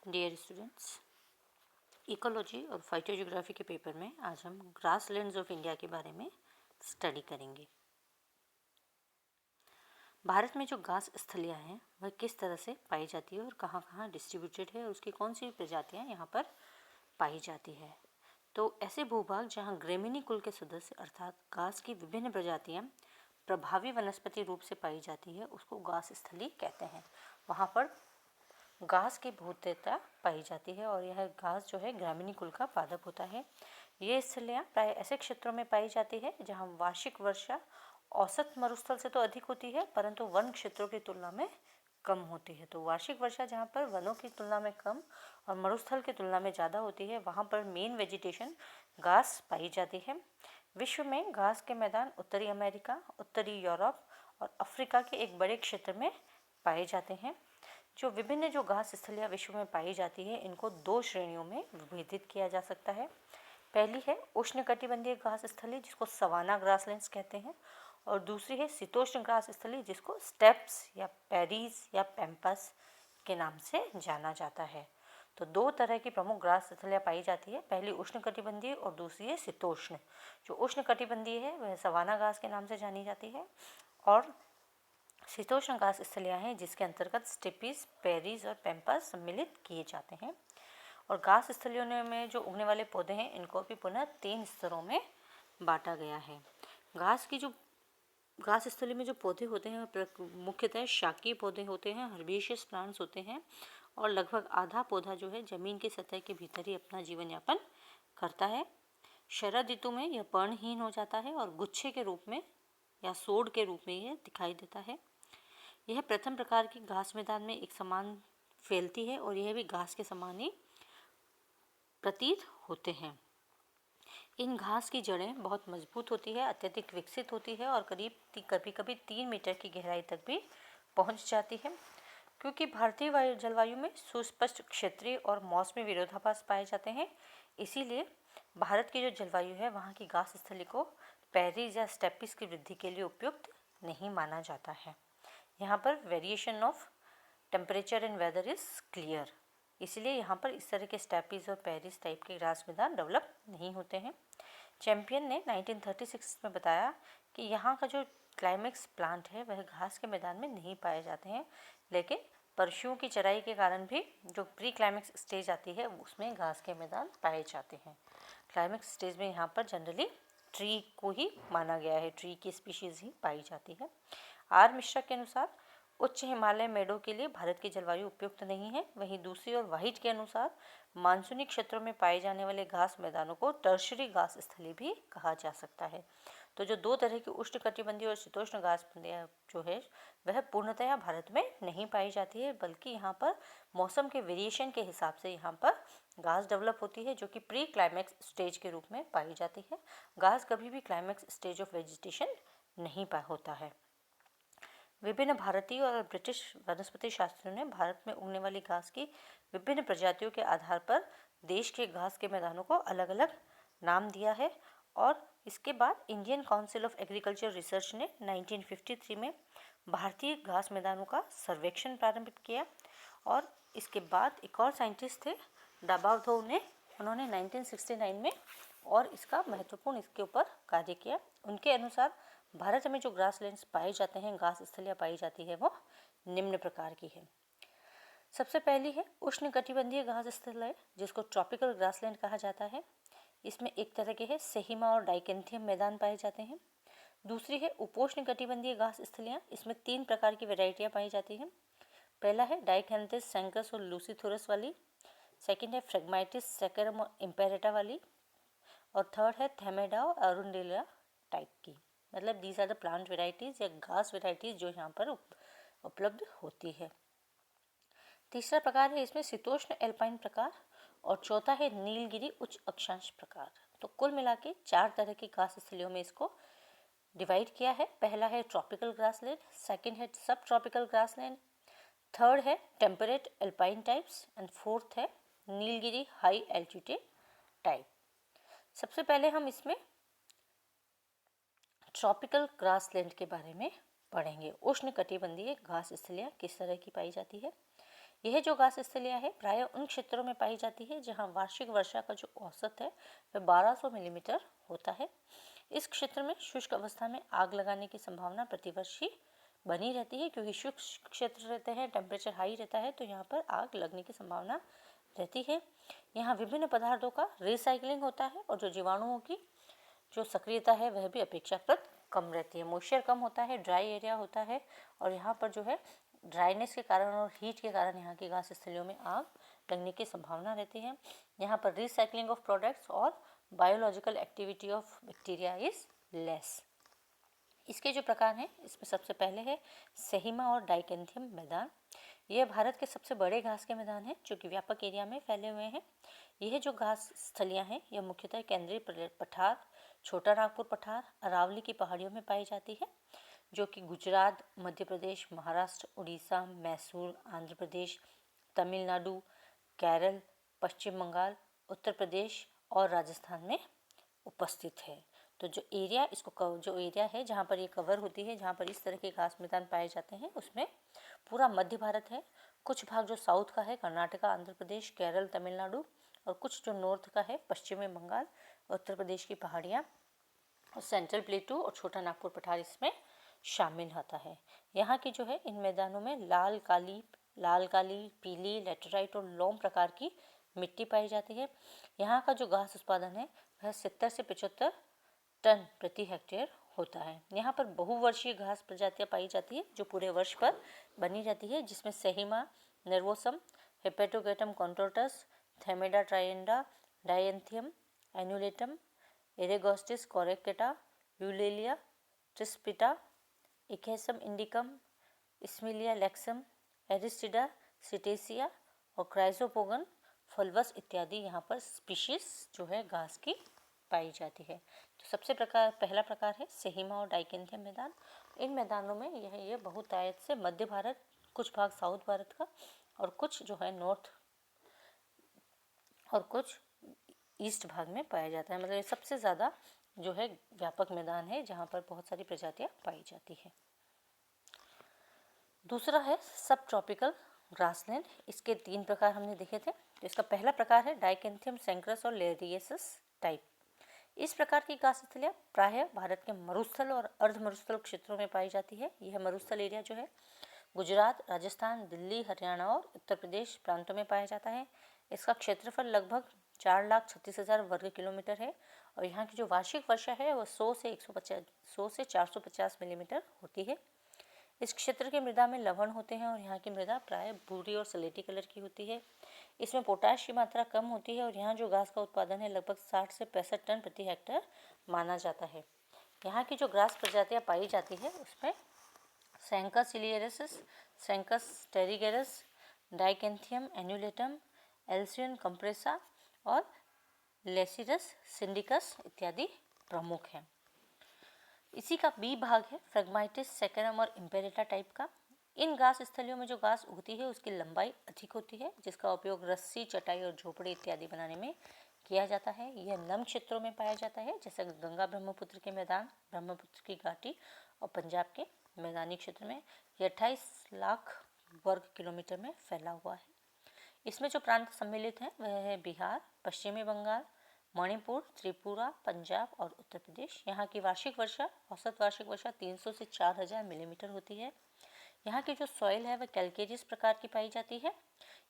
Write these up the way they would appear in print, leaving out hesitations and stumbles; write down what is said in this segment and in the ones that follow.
Dear students, ecology और phytogeography के paper में आज हम ग्रासलैंड्स ऑफ इंडिया के बारे में स्टडी करेंगे। भारत में जो घास स्थलियाँ हैं वह किस तरह से पाई जाती है और कहाँ कहाँ डिस्ट्रीब्यूटेड है और उसकी कौन सी प्रजातियाँ यहाँ पर पाई जाती है। तो ऐसे भूभाग जहाँ ग्रेमिनी कुल के सदस्य अर्थात घास की विभिन्न प्रजातियाँ प्रभावी वनस्पति रूप से पाई जाती है उसको घास स्थली कहते हैं। वहाँ पर घास की बहुतेयता पाई जाती है और यह घास जो है ग्रामीणी कुल का पादप होता है। ये स्थलियाँ प्राय ऐसे क्षेत्रों में पाई जाती है जहाँ वार्षिक वर्षा औसत मरुस्थल से तो अधिक होती है परंतु वन क्षेत्रों की तुलना में कम होती है। तो वार्षिक वर्षा जहाँ पर वनों की तुलना में कम और मरुस्थल की तुलना में ज़्यादा होती है वहाँ पर मेन वेजिटेशन घास पाई जाती है। विश्व में घास के मैदान उत्तरी अमेरिका, उत्तरी यूरोप और अफ्रीका के एक बड़े क्षेत्र में पाए जाते हैं। जो घास स्थलियाँ विश्व में पाई जाती है इनको दो श्रेणियों में विभेदित किया जा सकता है। पहली है उष्णकटिबंधीय घास स्थली जिसको सवाना ग्रासलैंड्स कहते हैं और दूसरी है शीतोष्ण घास स्थली जिसको स्टेप्स या पैरीज या पैम्पस के नाम से जाना जाता है। तो दो तरह की प्रमुख घास स्थलियाँ पाई जाती है, पहली उष्णकटिबंधीय और दूसरी है शीतोष्ण। जो उष्णकटिबंधीय है वह सवाना घास के नाम से जानी जाती है और शीतोष्ण घास स्थलियाँ हैं जिसके अंतर्गत स्टेपीज, पैरीज और पैम्पस सम्मिलित किए जाते हैं। और घास स्थलियों में जो उगने वाले पौधे हैं इनको भी पुनः 3 स्तरों में बांटा गया है। घास स्थली में जो पौधे होते हैं मुख्यतः शाकीय पौधे होते हैं, हर्बेशियस प्लांट्स होते हैं और लगभग आधा पौधा जो है जमीन की सतह के भीतर ही अपना जीवन यापन करता है। शरद ऋतु में यह पर्णहीन हो जाता है और गुच्छे के रूप में या सोड के रूप में यह दिखाई देता है। यह प्रथम प्रकार की घास मैदान में एक समान फैलती है और यह भी घास के समान ही प्रतीत होते हैं। इन घास की जड़ें बहुत मजबूत होती है, अत्यधिक विकसित होती है और कभी कभी 3 मीटर की गहराई तक भी पहुंच जाती है। क्योंकि भारतीय जलवायु में सुस्पष्ट क्षेत्रीय और मौसमी विरोधाभास पाए जाते हैं, इसीलिए भारत की जो जलवायु है वहाँ की घास स्थली को पैरीज या स्टेपिस की वृद्धि के लिए उपयुक्त नहीं माना जाता है। यहाँ पर variation of temperature and weather is clear, इसलिए यहाँ पर इस तरह के स्टेपीज और पेरिस टाइप के घास मैदान डेवलप नहीं होते हैं। चैंपियन ने 1936 में बताया कि यहाँ का जो क्लाइमेक्स प्लांट है वह घास के मैदान में नहीं पाए जाते हैं, लेकिन पशुओं की चराई के कारण भी जो प्री क्लाइमेक्स स्टेज आती है उसमें घास के मैदान पाए जाते हैं। क्लाइमेक्स स्टेज में यहाँ पर जनरली ट्री को ही माना गया है, ट्री की स्पीशीज़ ही पाई जाती है। आर मिश्रा के अनुसार उच्च हिमालय मेडों के लिए भारत की जलवायु उपयुक्त नहीं है। वहीं दूसरी ओर वाइट के अनुसार मानसूनी क्षेत्रों में पाए जाने वाले घास मैदानों को टर्शरी घास स्थली भी कहा जा सकता है। तो जो दो तरह की उष्णकटिबंधीय और शीतोष्ण घास जो है वह पूर्णतया भारत में नहीं पाई जाती है, बल्कि यहाँ पर मौसम के वेरिएशन के हिसाब से यहाँ पर घास डेवलप होती है जो कि प्री क्लाइमेक्स स्टेज के रूप में पाई जाती है। घास कभी भी क्लाइमेक्स स्टेज ऑफ वेजिटेशन नहीं होता है। विभिन्न भारतीय और ब्रिटिश वनस्पति शास्त्रियों ने भारत में उगने वाली घास की विभिन्न प्रजातियों के आधार पर देश के घास के मैदानों को अलग अलग नाम दिया है और इसके बाद Indian council of agriculture research ने 1953 में भारतीय घास मैदानों का सर्वेक्षण प्रारंभ किया और इसके बाद एक और साइंटिस्ट थे डाबावधो ने, उन्होंने 1969 में और इसका महत्वपूर्ण इसके ऊपर कार्य किया। उनके अनुसार भारत में जो ग्रासलैंड्स पाए जाते हैं, घास स्थलियाँ पाई जाती है, वो निम्न प्रकार की है। सबसे पहली है उष्णकटिबंधीय घास स्थल जिसको ट्रॉपिकल ग्रासलैंड कहा जाता है। इसमें एक तरह के है सेहिमा और डाइकेंथियम मैदान पाए जाते हैं। दूसरी है उपोष्णकटिबंधीय घास स्थलियाँ, इसमें 3 प्रकार की वेराइटियाँ पाई जाती हैं। पहला है डाइकेंथिस सैंकस और लूसीथोरस वाली, सेकेंड है फ्रेगमाइटिस सैकरम और इम्पेरेटा वाली और थर्ड है थेमेडा और अरुंडेला टाइप की। मतलब these are the plant varieties या घास वेराइटीज़ जो यहाँ पर उपलब्ध होती है। तीसरा प्रकार है इसमें शीतोष्ण एल्पाइन प्रकार और चौथा है नीलगिरी उच्च अक्षांश प्रकार। तो कुल मिला के 4 तरह की घास स्थलियों में इसको डिवाइड किया है। पहला है ट्रॉपिकल ग्रासलैंड, सेकेंड है सब ट्रॉपिकल ग्रासलैंड, थर्ड है temperate alpine types and fourth है नीलगिरी हाई एल्टीट्यूड टाइप। सबसे पहले हम इसमें ट्रॉपिकल ग्रासलैंड के बारे में पढ़ेंगे। उष्णकटिबंधीय घास स्थलियाँ किस तरह की पाई जाती है। यह जो घास स्थलियाँ है प्रायः उन क्षेत्रों में पाई जाती है जहाँ वार्षिक वर्षा का जो औसत है वह 1200 मिलीमीटर होता है। इस क्षेत्र में शुष्क अवस्था में आग लगाने की संभावना प्रतिवर्ष ही बनी रहती है, क्योंकि शुष्क क्षेत्र रहते हैं, टेम्परेचर हाई रहता है, तो यहाँ पर आग लगने की संभावना रहती है। यहाँ विभिन्न पदार्थों का रिसाइकलिंग होता है और जो जीवाणुओं की जो सक्रियता है वह भी अपेक्षाकृत कम रहती है। मॉइस्चर कम होता है, ड्राई एरिया होता है और यहाँ पर जो है ड्राइनेस के कारण और हीट के कारण यहाँ की घास स्थलियों में आग लगने की संभावना रहती है। यहाँ पर रिसाइकलिंग ऑफ प्रोडक्ट्स और biological activity of bacteria is less. इसके जो प्रकार हैं इसमें सबसे पहले है सेहिमा और डाइकेंथियम मैदान। यह भारत के सबसे बड़े घास के मैदान हैं जो कि व्यापक एरिया में फैले हुए हैं। यह जो घास स्थलियाँ हैं यह मुख्यतः केंद्रीय पठार, छोटा नागपुर पठार, अरावली की पहाड़ियों में पाई जाती है, जो कि गुजरात, मध्य प्रदेश, महाराष्ट्र, उड़ीसा, मैसूर, आंध्र प्रदेश, तमिलनाडु, केरल, पश्चिम बंगाल, उत्तर प्रदेश और राजस्थान में उपस्थित है। तो जो एरिया जो एरिया है जहाँ पर ये कवर होती है, जहाँ पर इस तरह के घास मैदान पाए जाते हैं, उसमें पूरा मध्य भारत है, कुछ भाग जो साउथ का है कर्नाटका, आंध्र प्रदेश, केरल, तमिलनाडु, और कुछ जो नॉर्थ का है पश्चिमी बंगाल, उत्तर प्रदेश की पहाड़ियाँ और सेंट्रल प्लेटू और छोटा नागपुर पठार इसमें शामिल होता है। यहाँ की जो है इन मैदानों में लाल काली, पीली, लेटेराइट और लोम प्रकार की मिट्टी पाई जाती है। यहाँ का जो घास उत्पादन है वह 70 से 75 टन प्रति हेक्टेयर होता है। यहाँ पर बहुवर्षीय घास प्रजातियाँ पाई जाती है जो पूरे वर्ष पर बनी रहती है, जिसमें सेहिमा, नर्वोसम, हेपेटोगेटम कॉन्टोर्टस, थेमेडा ट्राइएंडा, डायेंथियम एनुलेटम, एरेगोस्टिस कोरेक्टेटा, यूलेलिया, ट्रिस्पिटा, इकेसम इंडिकम, स्मिलिया लेक्सम, एरिस्टिडा, सिटेसिया और क्राइजोपोगन फल्वस इत्यादि यहाँ पर स्पीशीज जो है घास की पाई जाती है। तो सबसे पहला प्रकार है सेहिमा और डाइकेंथियम मैदान। इन मैदानों में यह बहुतायत से मध्य भारत, कुछ भाग साउथ भारत का और कुछ जो है नॉर्थ और कुछ ईस्ट भाग में पाया जाता है। मतलब ये सबसे ज़्यादा जो है व्यापक मैदान है जहाँ पर बहुत सारी प्रजातियाँ पाई जाती है। दूसरा है सब ट्रॉपिकल ग्रासलैंड। इसके 3 प्रकार हमने देखे थे। तो इसका पहला प्रकार है डाइकेंथियम सैंक्रस और लेरियसस टाइप। इस प्रकार की घास स्थलियाँ प्रायः भारत के मरुस्थल और अर्ध मरुस्थल क्षेत्रों में पाई जाती है। यह मरुस्थल एरिया जो है गुजरात, राजस्थान, दिल्ली, हरियाणा और उत्तर प्रदेश प्रांतों में पाया जाता है। इसका क्षेत्रफल लगभग 4,36,000 वर्ग किलोमीटर है और यहाँ की जो वार्षिक वर्षा है वह 100 से 450 मिलीमीटर होती है। इस क्षेत्र की मृदा में लवण होते हैं और यहाँ की मृदा प्राय भूरी और सलेटी कलर की होती है। इसमें पोटाश की मात्रा कम होती है और यहाँ जो घास का उत्पादन है लगभग 60 से 65 टन प्रति हेक्टेयर माना जाता है। यहाँ की जो घास प्रजातियाँ पाई जाती है उसमें सैंकस इलियरिस, सैंकस टेरिगेरस, डाइकेंथियम एनुलेटम, एल्सियन कंप्रेसा और लेसिरस सिंडिकस इत्यादि प्रमुख हैं। इसी का बी भाग है फ्रेगमाइटिस सैकरम और इम्पेरेटा टाइप का। इन घास स्थलियों में जो घास उगती है उसकी लंबाई अधिक होती है, जिसका उपयोग रस्सी, चटाई और झोपड़ी इत्यादि बनाने में किया जाता है। यह नम क्षेत्रों में पाया जाता है, जैसे गंगा ब्रह्मपुत्र के मैदान, ब्रह्मपुत्र की घाटी और पंजाब के मैदानी क्षेत्र में। यह 28 लाख वर्ग किलोमीटर में फैला हुआ है। इसमें जो प्रांत सम्मिलित हैं वह है बिहार, पश्चिमी बंगाल, मणिपुर, त्रिपुरा, पंजाब और उत्तर प्रदेश। यहाँ की औसत वार्षिक वर्षा 300 से 4,000 मिलीमीटर होती है। यहाँ की जो सॉइल है वह कैल्केरियस प्रकार की पाई जाती है।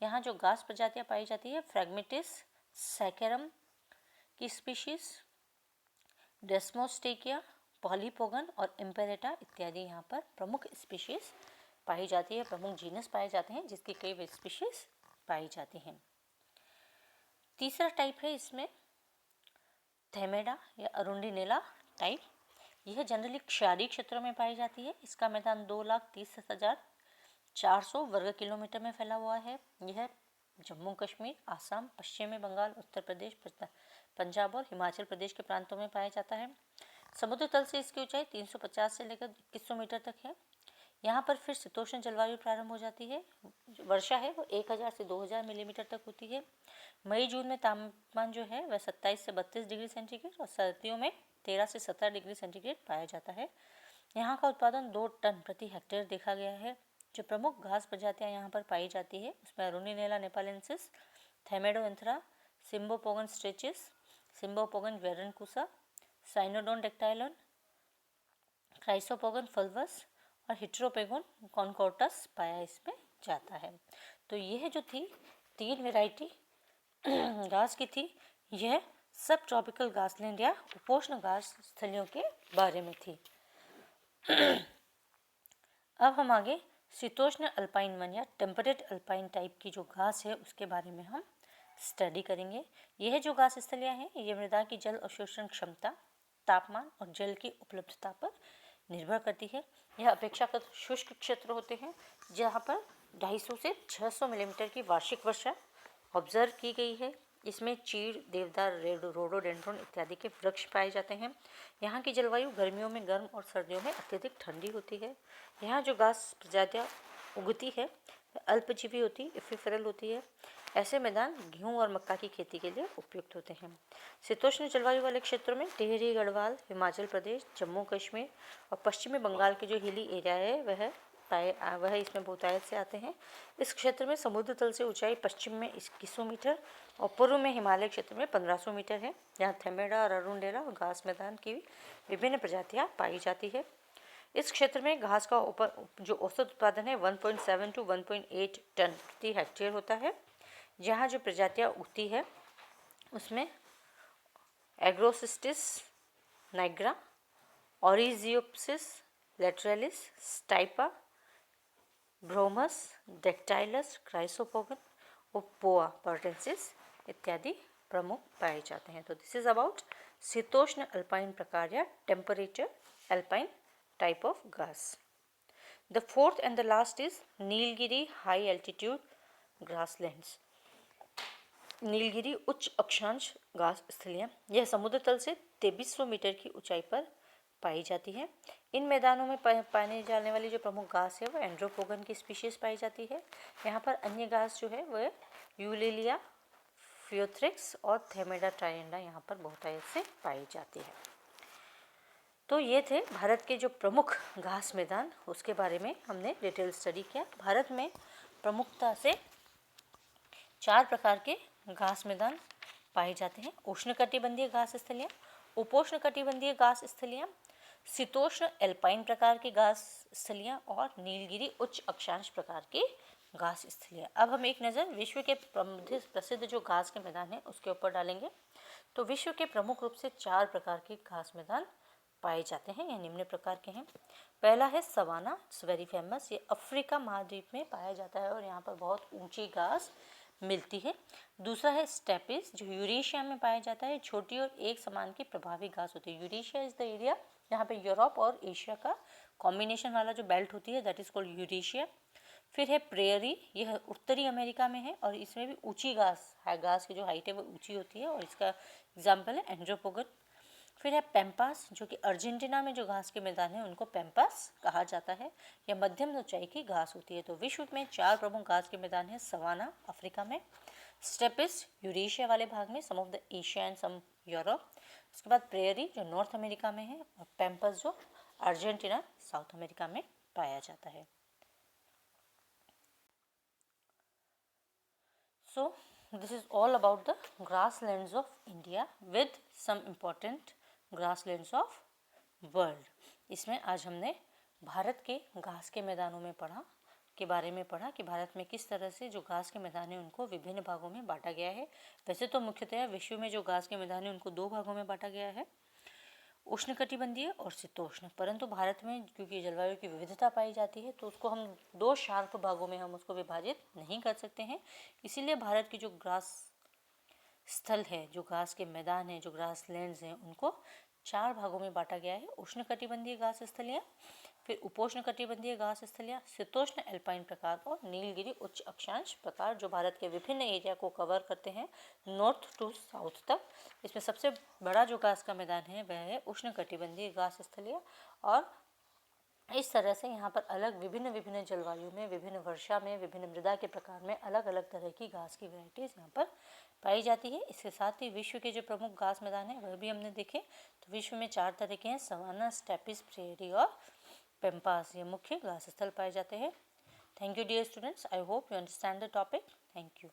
यहाँ जो घास प्रजातियाँ पाई जाती है फ्रेगमेटिस सैकेरम की स्पीशीज, डेस्मोस्टेकिया, पॉलीपोगन और इम्पेरेटा इत्यादि यहाँ पर प्रमुख स्पीशीज पाई जाती है, प्रमुख जीनस पाए जाते हैं जिसकी कई स्पीशीज पाई जाती हैं। तीसरा टाइप है इसमें थेमेडा या अरुंडिनेला टाइप। यह जनरली क्षारीय क्षेत्रों में पाई जाती है। इसका मैदान 2,30,400 वर्ग किलोमीटर में फैला हुआ है। यह जम्मू कश्मीर, आसाम, पश्चिमी बंगाल, उत्तर प्रदेश, पंजाब और हिमाचल प्रदेश के प्रांतों में पाया जाता है। समुद्र तल से इसकी ऊंचाई 350 से लेकर 2100 मीटर तक है। यहाँ पर फिर शीतोष्ण जलवायु प्रारंभ हो जाती है। जो वर्षा है वो 1000 से 2000 मिलीमीटर तक होती है। मई जून में तापमान जो है वह 27 से 32 डिग्री सेंटीग्रेड और सर्दियों में 13 से 17 डिग्री सेंटीग्रेड पाया जाता है। यहाँ का उत्पादन 2 टन प्रति हेक्टेयर देखा गया है। जो प्रमुख घास प्रजातियां यहाँ पर पाई जाती है उसमें रुनिनेला नेपालेंसिस, थैमेडोएंथ्रा, सिम्बोपोगन स्ट्रेचिस, सिम्बोपोगन वेरनकुसा, साइनोडोन डेक्टाइलन, क्राइसोपोगन फल्वस और हिट्रोपेगोन कॉनकोर्टस पाया इसमें जाता है। तो यह जो थी 3 वैरायटी घास की थी, यह सब ट्रॉपिकल घासलैंड या उपोष्ण घास स्थलियों के बारे में थी। अब हम आगे शीतोष्ण अल्पाइन वन या टेम्परेट अल्पाइन टाइप की जो घास है उसके बारे में हम स्टडी करेंगे। यह जो घास स्थलियाँ हैं ये मृदा की जल अवशोषण क्षमता, तापमान और जल की उपलब्धता पर निर्भर करती है। यह अपेक्षाकृत शुष्क क्षेत्र होते हैं जहाँ पर 250 से 600 मिलीमीटर की वार्षिक वर्षा ऑब्जर्व की गई है। इसमें चीड़, देवदार, रोडोडेंड्रोन इत्यादि के वृक्ष पाए जाते हैं। यहाँ की जलवायु गर्मियों में गर्म और सर्दियों में अत्यधिक ठंडी होती है। यहाँ जो घास प्रजातियाँ उगती है अल्पजीवी होती, इफिफेरल होती है। ऐसे मैदान गेहूँ और मक्का की खेती के लिए उपयुक्त होते हैं। शीतोष्ण जलवायु वाले क्षेत्रों में टिहरी, गढ़वाल, हिमाचल प्रदेश, जम्मू कश्मीर और पश्चिमी बंगाल के जो हिली एरिया है वह इसमें बहुतायत से आते हैं। इस क्षेत्र में समुद्र तल से ऊंचाई पश्चिम में 2100 मीटर और पूर्व में हिमालय क्षेत्र में 1500 मीटर है। यहाँ थेमेडा और अरुंडेला और घास मैदान की विभिन्न प्रजातियाँ पाई जाती है। इस क्षेत्र में घास का जो औसत उत्पादन है 1.7 to 1.8 टन प्रति हेक्टेयर होता है। यहाँ जो प्रजातियाँ उगती है उसमें एग्रोसिस्टिस नाइग्रा, ओरिजियोप्सिस लैटरलिस, स्टाइपा, ब्रोमस, डेक्टाइलस, क्राइसोपोगन और पोआ पर्टेंसिस इत्यादि प्रमुख पाए जाते हैं। तो दिस इज अबाउट शीतोष्ण अल्पाइन प्रकार या temperature alpine type of gas. The fourth and the last is Nilgiri high altitude grasslands. Nilgiri उच्च अक्षांश घास स्थलियाँ यह समुद्र तल से 2300 मीटर की ऊंचाई पर पाई जाती है। इन मैदानों में पाने जाने वाली जो प्रमुख घास है वह एंड्रोपोगन की स्पीशीज पाई जाती है। यहाँ पर अन्य घास जो है वह यूलेलिया, फियोथ्रिक्स और थेमेडा ट्राइएंडा यहाँ पर बहुतायत से पाई जाती है। तो ये थे भारत के जो प्रमुख घास मैदान, उसके बारे में हमने डिटेल स्टडी किया। भारत में प्रमुखता से 4 प्रकार के घास मैदान पाए जाते हैं। उष्णकटिबंधीय घास स्थलियाँ, उपोष्णकटिबंधीय घास स्थलियाँ, शीतोष्ण एल्पाइन प्रकार की घास स्थलियाँ और नीलगिरी उच्च अक्षांश प्रकार की घास स्थलियाँ। अब हम एक नज़र विश्व के प्रसिद्ध जो घास के मैदान हैं उसके ऊपर डालेंगे। तो विश्व के प्रमुख रूप से 4 प्रकार के घास मैदान पाए जाते हैं। यह निम्न प्रकार के हैं। पहला है सवाना, इट्स वेरी फेमस। ये अफ्रीका महाद्वीप में पाया जाता है और यहाँ पर बहुत ऊंची घास मिलती है। दूसरा है स्टेपिस, जो यूरेशिया में पाया जाता है। छोटी और एक समान की प्रभावी घास होती है। यूरेशिया इज द एरिया जहाँ पे यूरोप और एशिया का कॉम्बिनेशन वाला जो बेल्ट होती है दैट इज कॉल्ड यूरेशिया। फिर है प्रेयरी, यह उत्तरी अमेरिका में है और इसमें भी ऊंची घास है। घास की जो हाइट है वो ऊंची होती है और इसका एग्जाम्पल है एंड्रोपोगन। फिर है पैम्पास, जो कि अर्जेंटीना में जो घास के मैदान है उनको पैम्पास कहा जाता है। यह मध्यम ऊंचाई की घास होती है। तो विश्व में 4 प्रमुख घास के मैदान हैं। सवाना अफ्रीका में, स्टेपिस यूरेशिया वाले भाग में, some of the Asia and some Europe. उसके बाद प्रेयरी जो नॉर्थ अमेरिका में है और पैम्पास जो अर्जेंटीना साउथ अमेरिका में पाया जाता है। So this is all about the grasslands of India with some important grasslands of world. इसमें आज हमने भारत के घास के मैदानों में के बारे में पढ़ा कि भारत में किस तरह से जो घास के मैदान हैं उनको विभिन्न भागों में बांटा गया है। वैसे तो मुख्यतः विश्व में जो घास के मैदान हैं उनको 2 भागों में बांटा गया है, उष्णकटिबंधीय और शीतोष्ण। परंतु भारत में क्योंकि जलवायु की विविधता पाई जाती है तो उसको हम 2 शार्प भागों में हम उसको विभाजित नहीं कर सकते हैं। इसीलिए भारत की जो घास स्थल है, जो घास के मैदान हैं, जो ग्रास लैंड्स हैं, उनको 4 भागों में बांटा गया है। उष्णकटिबंधीय घास स्थलियाँ, फिर उपोष्णकटिबंधीय घास स्थलियाँ, शीतोष्ण एल्पाइन प्रकार और नीलगिरी उच्च अक्षांश प्रकार, जो भारत के विभिन्न एरिया को कवर करते हैं नॉर्थ टू साउथ तक। इसमें सबसे बड़ा जो घास का मैदान है वह है उष्णकटिबंधीय घास स्थलियाँ। और इस तरह से यहाँ पर अलग विभिन्न जलवायु में, विभिन्न वर्षा में, विभिन्न मृदा के प्रकार में अलग अलग तरह की घास की वैरायटीज़ यहाँ पर पाई जाती है। इसके साथ ही विश्व के जो प्रमुख घास मैदान है वह भी हमने देखे। तो विश्व में 4 तरह के हैं, सवाना, स्टेपिस, प्रेयरी और पैम्पास। ये मुख्य घास स्थल पाए जाते हैं। Thank you dear students. I hope you understand the topic. Thank you.